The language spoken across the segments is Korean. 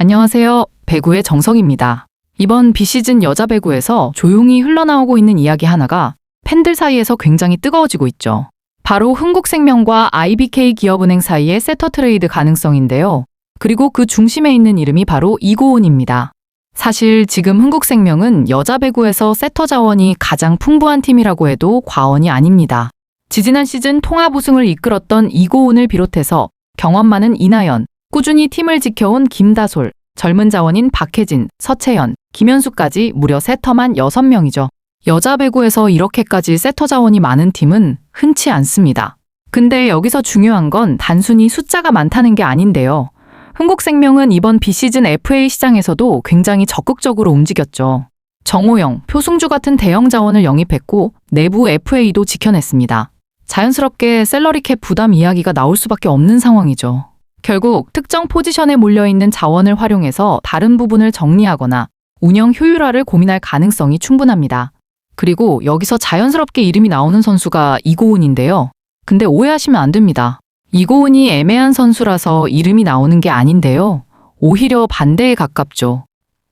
안녕하세요. 배구의 정석입니다. 이번 비시즌 여자 배구에서 조용히 흘러나오고 있는 이야기 하나가 팬들 사이에서 굉장히 뜨거워지고 있죠. 바로 흥국생명과 IBK 기업은행 사이의 세터 트레이드 가능성인데요. 그리고 그 중심에 있는 이름이 바로 이고은입니다. 사실 지금 흥국생명은 여자 배구에서 세터 자원이 가장 풍부한 팀이라고 해도 과언이 아닙니다. 지지난 시즌 통합 우승을 이끌었던 이고은을 비롯해서 경험 많은 이나연, 꾸준히 팀을 지켜온 김다솔, 젊은 자원인 박혜진, 서채연, 김현수까지 무려 세터만 6명이죠. 여자 배구에서 이렇게까지 세터 자원이 많은 팀은 흔치 않습니다. 근데 여기서 중요한 건 단순히 숫자가 많다는 게 아닌데요. 흥국생명은 이번 비시즌 FA 시장에서도 굉장히 적극적으로 움직였죠. 정호영, 표승주 같은 대형 자원을 영입했고 내부 FA도 지켜냈습니다. 자연스럽게 셀러리캡 부담 이야기가 나올 수밖에 없는 상황이죠. 결국 특정 포지션에 몰려있는 자원을 활용해서 다른 부분을 정리하거나 운영 효율화를 고민할 가능성이 충분합니다. 그리고 여기서 자연스럽게 이름이 나오는 선수가 이고은인데요. 근데 오해하시면 안 됩니다. 이고은이 애매한 선수라서 이름이 나오는 게 아닌데요. 오히려 반대에 가깝죠.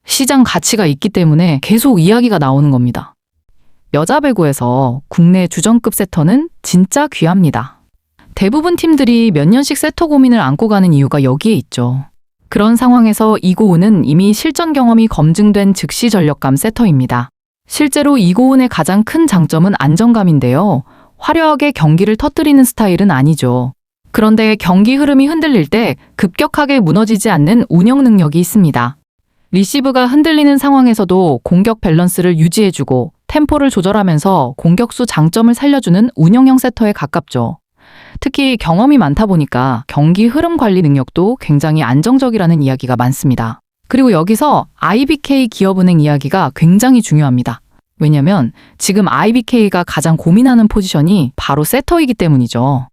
시장 가치가 있기 때문에 계속 이야기가 나오는 겁니다. 여자 배구에서 국내 주전급 세터는 진짜 귀합니다. 대부분 팀들이 몇 년씩 세터 고민을 안고 가는 이유가 여기에 있죠. 그런 상황에서 이고은은 이미 실전 경험이 검증된 즉시 전력감 세터입니다. 실제로 이고은의 가장 큰 장점은 안정감인데요. 화려하게 경기를 터뜨리는 스타일은 아니죠. 그런데 경기 흐름이 흔들릴 때 급격하게 무너지지 않는 운영 능력이 있습니다. 리시브가 흔들리는 상황에서도 공격 밸런스를 유지해주고 템포를 조절하면서 공격수 장점을 살려주는 운영형 세터에 가깝죠. 특히 경험이 많다 보니까 경기 흐름 관리 능력도 굉장히 안정적이라는 이야기가 많습니다. 그리고 여기서 IBK 기업은행 이야기가 굉장히 중요합니다. 왜냐면 지금 IBK가 가장 고민하는 포지션이 바로 세터이기 때문이죠.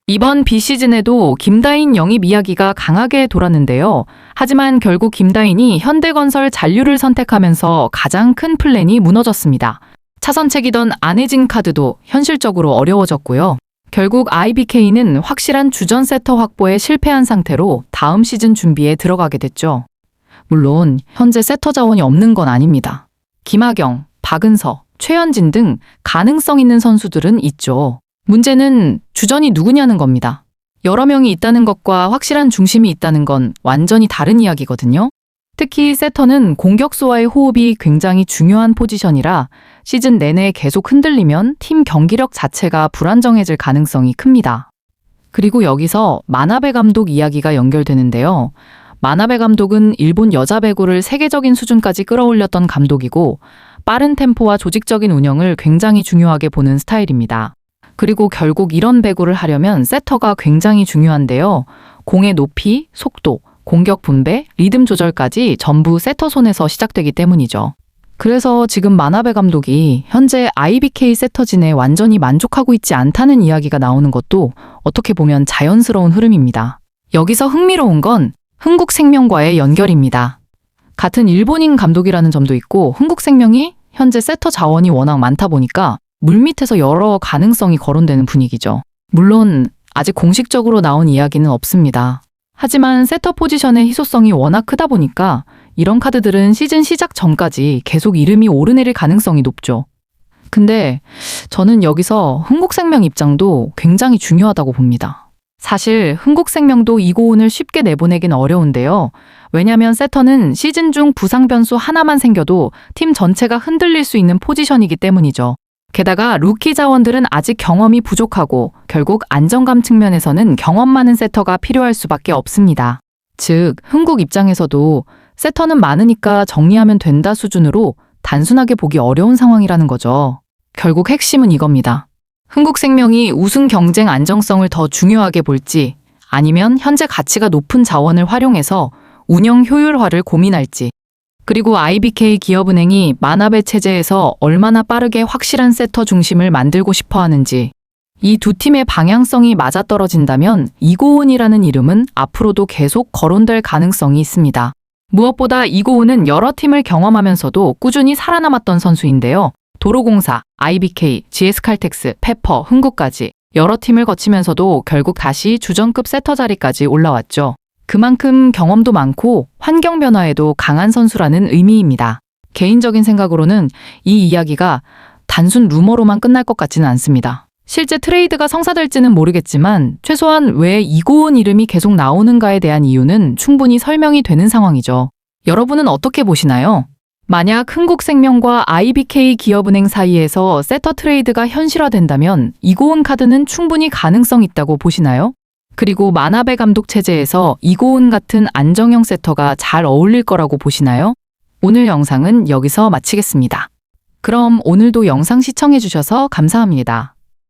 이번 비시즌에도 김다인 영입 이야기가 강하게 돌았는데요. 하지만 결국 김다인이 현대건설 잔류를 선택하면서 가장 큰 플랜이 무너졌습니다. 차선책이던 안혜진 카드도 현실적으로 어려워졌고요. 결국 IBK는 확실한 주전 세터 확보에 실패한 상태로 다음 시즌 준비에 들어가게 됐죠. 물론 현재 세터 자원이 없는 건 아닙니다. 김하경, 박은서, 최현진 등 가능성 있는 선수들은 있죠. 문제는 주전이 누구냐는 겁니다. 여러 명이 있다는 것과 확실한 중심이 있다는 건 완전히 다른 이야기거든요. 특히 세터는 공격수와의 호흡이 굉장히 중요한 포지션이라 시즌 내내 계속 흔들리면 팀 경기력 자체가 불안정해질 가능성이 큽니다. 그리고 여기서 마나베 감독 이야기가 연결되는데요. 마나베 감독은 일본 여자 배구를 세계적인 수준까지 끌어올렸던 감독이고 빠른 템포와 조직적인 운영을 굉장히 중요하게 보는 스타일입니다. 그리고 결국 이런 배구를 하려면 세터가 굉장히 중요한데요. 공의 높이, 속도, 공격 분배, 리듬 조절까지 전부 세터 손에서 시작되기 때문이죠. 그래서 지금 마나베 감독이 현재 IBK 세터진에 완전히 만족하고 있지 않다는 이야기가 나오는 것도 어떻게 보면 자연스러운 흐름입니다. 여기서 흥미로운 건 흥국생명과의 연결입니다. 같은 일본인 감독이라는 점도 있고 흥국생명이 현재 세터 자원이 워낙 많다 보니까 물밑에서 여러 가능성이 거론되는 분위기죠. 물론 아직 공식적으로 나온 이야기는 없습니다. 하지만 세터 포지션의 희소성이 워낙 크다 보니까 이런 카드들은 시즌 시작 전까지 계속 이름이 오르내릴 가능성이 높죠. 근데 저는 여기서 흥국생명 입장도 굉장히 중요하다고 봅니다. 사실 흥국생명도 이고은을 쉽게 내보내긴 어려운데요. 왜냐면 세터는 시즌 중 부상 변수 하나만 생겨도 팀 전체가 흔들릴 수 있는 포지션이기 때문이죠. 게다가 루키 자원들은 아직 경험이 부족하고 결국 안정감 측면에서는 경험 많은 세터가 필요할 수밖에 없습니다. 즉, 흥국 입장에서도 세터는 많으니까 정리하면 된다 수준으로 단순하게 보기 어려운 상황이라는 거죠. 결국 핵심은 이겁니다. 흥국생명이 우승 경쟁 안정성을 더 중요하게 볼지 아니면 현재 가치가 높은 자원을 활용해서 운영 효율화를 고민할지 그리고 IBK 기업은행이 마나베 체제에서 얼마나 빠르게 확실한 세터 중심을 만들고 싶어 하는지 이 두 팀의 방향성이 맞아떨어진다면 이고은이라는 이름은 앞으로도 계속 거론될 가능성이 있습니다. 무엇보다 이고은은 여러 팀을 경험하면서도 꾸준히 살아남았던 선수인데요. 도로공사, IBK, GS칼텍스, 페퍼, 흥국까지 여러 팀을 거치면서도 결국 다시 주전급 세터 자리까지 올라왔죠. 그만큼 경험도 많고 환경 변화에도 강한 선수라는 의미입니다. 개인적인 생각으로는 이 이야기가 단순 루머로만 끝날 것 같지는 않습니다. 실제 트레이드가 성사될지는 모르겠지만 최소한 왜 이고은 이름이 계속 나오는가에 대한 이유는 충분히 설명이 되는 상황이죠. 여러분은 어떻게 보시나요? 만약 흥국생명과 IBK 기업은행 사이에서 세터 트레이드가 현실화된다면 이고은 카드는 충분히 가능성 있다고 보시나요? 그리고 마나베 감독 체제에서 이고은 같은 안정형 세터가 잘 어울릴 거라고 보시나요? 오늘 영상은 여기서 마치겠습니다. 그럼 오늘도 영상 시청해주셔서 감사합니다.